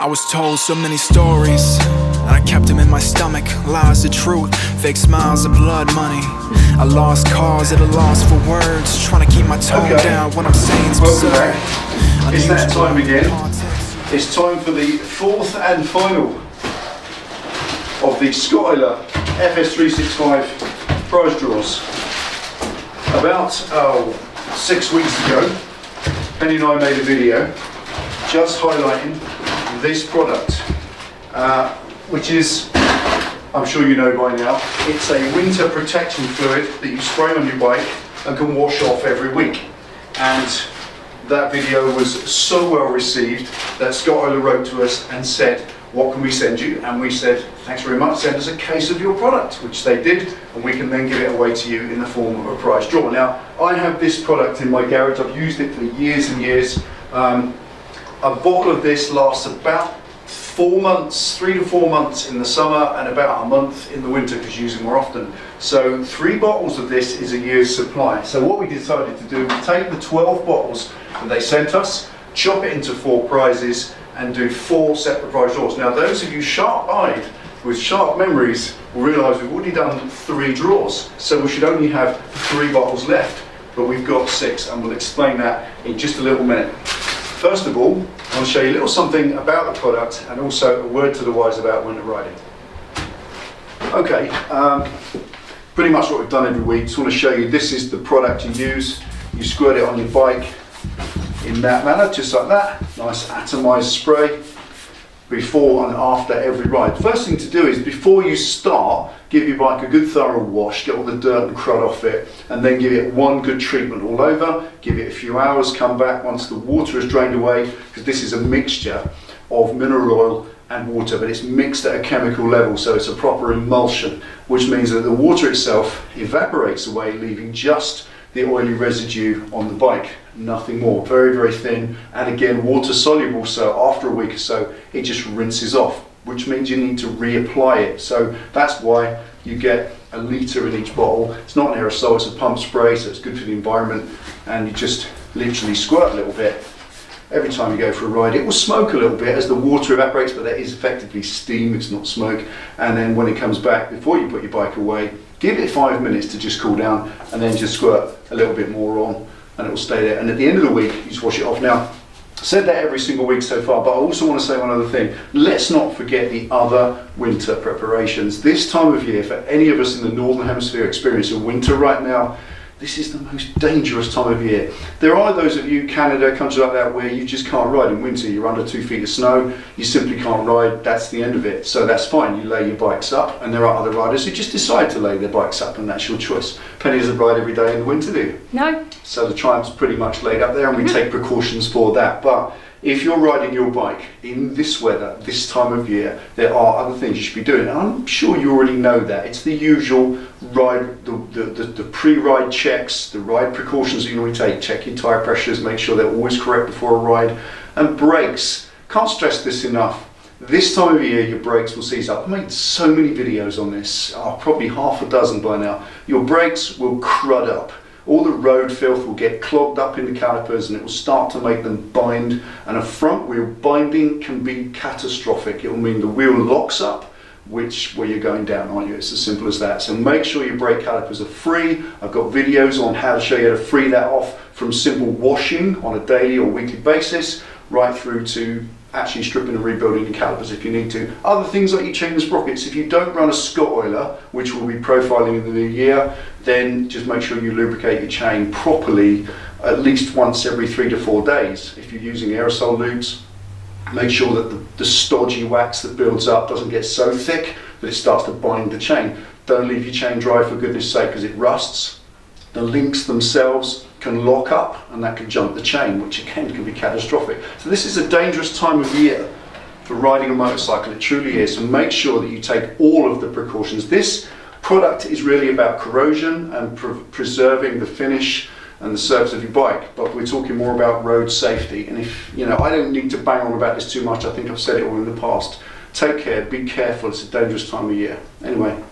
I was told so many stories, and I kept them in my stomach. Lies, the truth, fake smiles, the blood money. I lost cause at a loss for words, trying to keep my tone down when I'm saying Welcome back. It's that time again. It's time for the fourth and final of the Scottoiler FS365 prize draws. About 6 weeks ago, Penny and I made a video just highlighting this product, which is, I'm sure you know by now, it's a winter protection fluid that you spray on your bike and can wash off every week. And that video was so well received that Scottoiler wrote to us and said, what can we send you? And we said, thanks very much, send us a case of your product, which they did, and we can then give it away to you in the form of a prize draw. Now, I have this product in my garage. I've used it for years and years. A bottle of this lasts about 4 months, 3 to 4 months in the summer and about a month in the winter because you use it more often. So 3 bottles of this is a year's supply. So what we decided to do, we take the 12 bottles that they sent us, chop it into 4 prizes and do 4 separate prize draws. Now those of you sharp-eyed with sharp memories will realise we've already done 3 draws. So we should only have 3 bottles left, but we've got 6 and we'll explain that in just a little minute. First of all, I'll show you a little something about the product and also a word to the wise about winter riding. Okay, pretty much what we've done every week. Just want to show you, this is the product you use. You squirt it on your bike in that manner, just like that. Nice atomised spray before and after every ride. First thing to do is, before you start, give your bike a good thorough wash, get all the dirt and crud off it, and then give it one good treatment all over. Give it a few hours, come back once the water is drained away, because this is a mixture of mineral oil and water, but it's mixed at a chemical level, so it's a proper emulsion, which means that the water itself evaporates away, leaving just the oily residue on the bike, nothing more. Very, very thin, and again water soluble, so after a week or so it just rinses off, which means you need to reapply it. So that's why you get a litre in each bottle. It's not an aerosol, it's a pump spray, so it's good for the environment, and you just literally squirt a little bit every time you go for a ride. It will smoke a little bit as the water evaporates, but that is effectively steam, it's not smoke. And then when it comes back, before you put your bike away, give it 5 minutes to just cool down, and then just squirt a little bit more on, and it will stay there. And at the end of the week, you just wash it off. Now, I said that every single week so far, but I also want to say one other thing. Let's not forget the other winter preparations. This time of year, for any of us in the Northern Hemisphere experiencing winter right now, this is the most dangerous time of year. There are those of you, Canada, countries like that, where you just can't ride in winter. You're under 2 feet of snow, you simply can't ride, that's the end of it. So that's fine, you lay your bikes up, and there are other riders who just decide to lay their bikes up, and that's your choice. Penny doesn't ride every day in the winter, do you? No. So the Triumph's pretty much laid up there, and we take precautions for that. But if you're riding your bike in this weather, this time of year, there are other things you should be doing. And I'm sure you already know that. It's the usual ride, the pre-ride checks, the ride precautions that you normally take. Check your tyre pressures, make sure they're always correct before a ride. And brakes, can't stress this enough. This time of year, your brakes will seize up. I've made so many videos on this, probably half a dozen by now. Your brakes will crud up. All the road filth will get clogged up in the calipers, and it will start to make them bind, and a front wheel binding can be catastrophic. It will mean the wheel locks up, where you're going down, aren't you? It's as simple as that. So make sure your brake calipers are free. I've got videos on how to show you how to free that off, from simple washing on a daily or weekly basis right through to actually stripping and rebuilding your calipers if you need to. Other things like your chain sprockets, if you don't run a Scottoiler, which we'll be profiling in the new year, then just make sure you lubricate your chain properly at least once every 3 to 4 days. If you're using aerosol lubes, make sure that the stodgy wax that builds up doesn't get so thick that it starts to bind the chain. Don't leave your chain dry, for goodness sake, because it rusts. The links themselves can lock up, and that can jump the chain, which again can be catastrophic. So this is a dangerous time of year for riding a motorcycle. It truly is. So make sure that you take all of the precautions. This product is really about corrosion and preserving the finish and the surface of your bike, but we're talking more about road safety. And if, you know, I don't need to bang on about this too much. I think I've said it all in the past. Take care, be careful. It's a dangerous time of year. Anyway,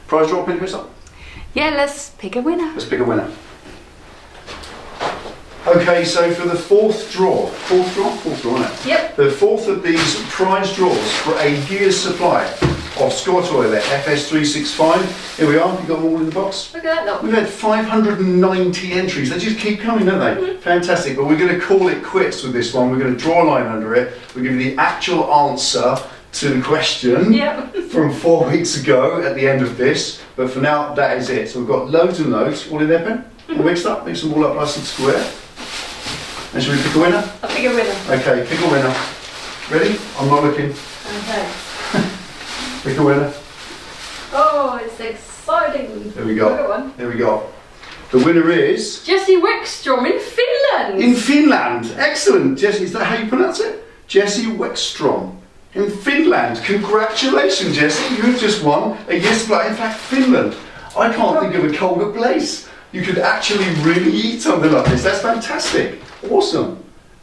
prize draw, Penny, what's up? Yeah, let's pick a winner. Let's pick a winner. Okay, so for the fourth draw, isn't it? Yep. The fourth of these prize draws for a year's supply of Scottoiler FS365. Here we are, you've got them all in the box. Look at that lot. We've had 590 entries. They just keep coming, don't they? Fantastic. But we're going to call it quits with this one. We're going to draw a line under it. We'll give you the actual answer to the question from 4 weeks ago at the end of this. But for now, that is it. So we've got loads and loads. All in there, Ben? All mixed up? Mix them all up nice and square. And should we pick a winner? I'll pick a winner. Okay, pick a winner. Ready? I'm not looking. Okay. Pick a winner. Oh, it's exciting. There we go. Look at one. There we go. The winner is... Jesse Wickstrom in Finland. in Finland. Excellent. Jesse, is that how you pronounce it? Jesse Wickstrom in Finland. Congratulations, Jesse. You've just won a year's supply. In fact, Finland. I can't think of a colder place. You could actually really eat something like this. That's fantastic. Awesome.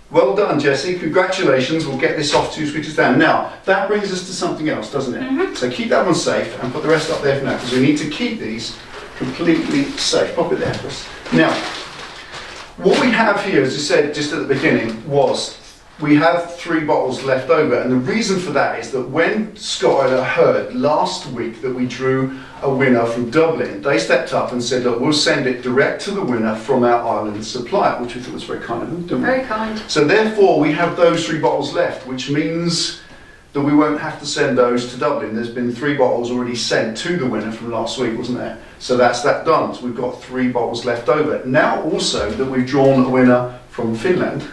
Well done, Jesse. Congratulations. We'll get this off 2 switches down. Now, that brings us to something else, doesn't it? So keep that one safe and put the rest up there for now, because we need to keep these completely safe. Pop it there for us. Now, what we have here, as I said just at the beginning, was we have 3 bottles left over, and the reason for that is that when Scottoiler heard last week that we drew a winner from Dublin, they stepped up and said, look, we'll send it direct to the winner from our Ireland supplier, which we thought was very kind of them, didn't we? Very kind. So therefore we have those 3 bottles left, which means that we won't have to send those to Dublin. There's been 3 bottles already sent to the winner from last week, wasn't there? So that's that done. So we've got 3 bottles left over. Now also that we've drawn a winner from Finland,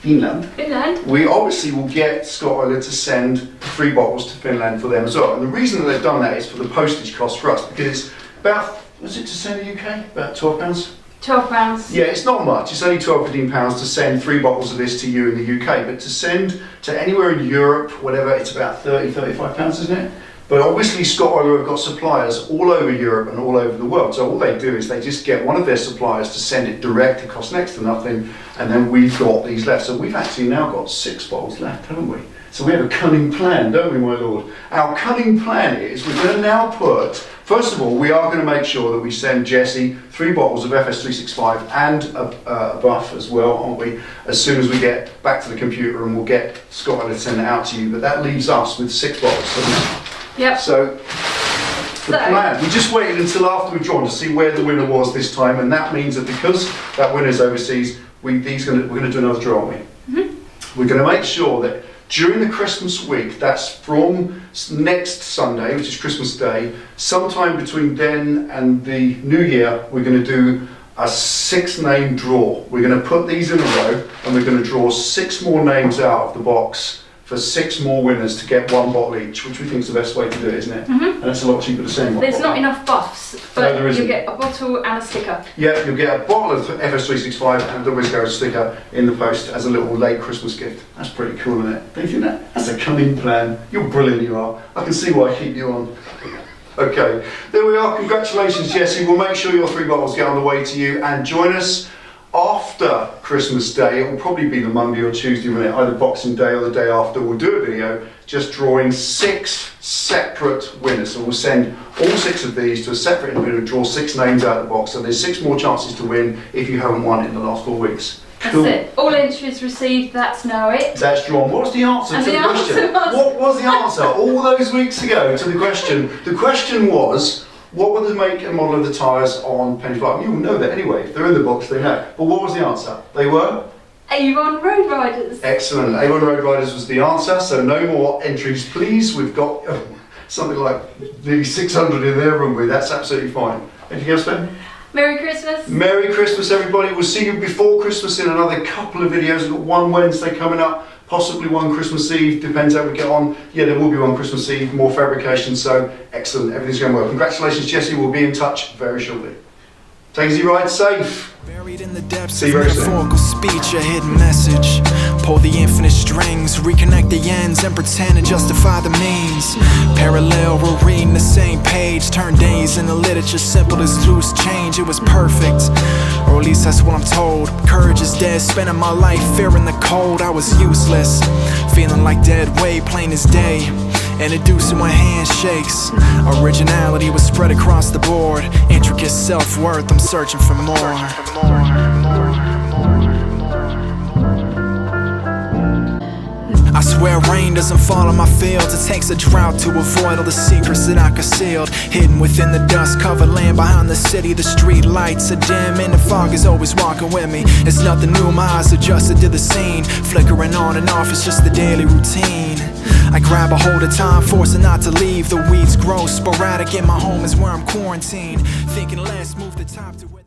we obviously will get Scottoiler to send 3 bottles to Finland for them as well. And the reason that they've done that is for the postage cost for us, because it's about, was it to send the UK? About £12? £12. Yeah, it's not much. It's only £12-15 to send 3 bottles of this to you in the UK, but to send to anywhere in Europe, whatever, it's about £30-35, isn't it? But obviously Scottoiler have got suppliers all over Europe and all over the world. So all they do is they just get one of their suppliers to send it direct. It costs next to nothing, and then we've got these left. So we've actually now got 6 bottles left, haven't we? So we have a cunning plan, don't we, my lord? Our cunning plan is we're going to now put, first of all, we are going to make sure that we send Jesse 3 bottles of FS365 and a buff as well, aren't we? As soon as we get back to the computer, and we'll get Scottoiler to send it out to you. But that leaves us with 6 bottles, doesn't it? Yep. So the plan, we just waited until after we've drawn to see where the winner was this time, and that means that because that winner's overseas, we're going to do another draw, aren't we? We're going to make sure that during the Christmas week, that's from next Sunday, which is Christmas Day, sometime between then and the New Year, we're going to do a 6-name draw. We're going to put these in a row, and we're going to draw 6 more names out of the box for 6 more winners to get 1 bottle each, which we think is the best way to do it, isn't it? And that's a lot cheaper to send 1 There's bottle. not enough buffs, but No, there isn't. you get a bottle and a sticker. Yeah, you'll get a bottle of FS365 and a Whiz Garage sticker in the post as a little late Christmas gift. That's pretty cool, isn't it? Don't you think that? That's a cunning plan. You're brilliant, you are. I can see why I keep you on. Okay, there we are. Congratulations, Jesse. We'll make sure your 3 bottles get on the way to you, and join us after Christmas Day. It will probably be the Monday or Tuesday, won't it? Either Boxing Day or the day after. We'll do a video just drawing 6 separate winners. So we'll send all 6 of these to a separate individual, draw 6 names out of the box. So there's 6 more chances to win if you haven't won in the last 4 weeks. Cool. That's it. All entries received, that's now it. That's drawn. What was the answer And to the question? What was the answer all those weeks ago to the question? The question was, what were the make and model of the tyres on Penny Flight? You will know that anyway. If they're in the box, they know. But what was the answer? They were? Avon Road Riders. Excellent. Avon Road Riders was the answer, so no more entries, please. We've got something like nearly 600 in there, haven't we? That's absolutely fine. Anything else, Ben? Merry Christmas. Merry Christmas, everybody. We'll see you before Christmas in another couple of videos. We've got one Wednesday coming up, possibly one Christmas Eve, depends how we get on. Yeah, there will be one Christmas Eve, more fabrication, so excellent. Everything's going well. Congratulations, Jesse. We'll be in touch very shortly. Take easy ride, safe. Buried in the depths See of you very soon. metaphorical speech, a hidden message. Pull the infinite strings, reconnect the ends, and pretend to justify the means. Parallel, we're reading the same page. Turn days into literature, simple as loose change. It was perfect, or at least that's what I'm told. Courage is dead, spending my life fearing the cold. I was useless, feeling like dead weight, plain as day. Introducing when handshakes. Originality was spread across the board. Intricate self-worth, I'm searching for more. swear rain doesn't fall on my fields. It takes a drought to avoid all the secrets that I concealed, hidden within the dust-covered land behind the city. The street lights are dim and the fog is always walking with me. It's nothing new, my eyes adjusted to the scene, flickering on and off, it's just the daily routine. I grab a hold of time, forcing not to leave. The weeds grow sporadic and my home is where I'm quarantined, thinking let's move the top to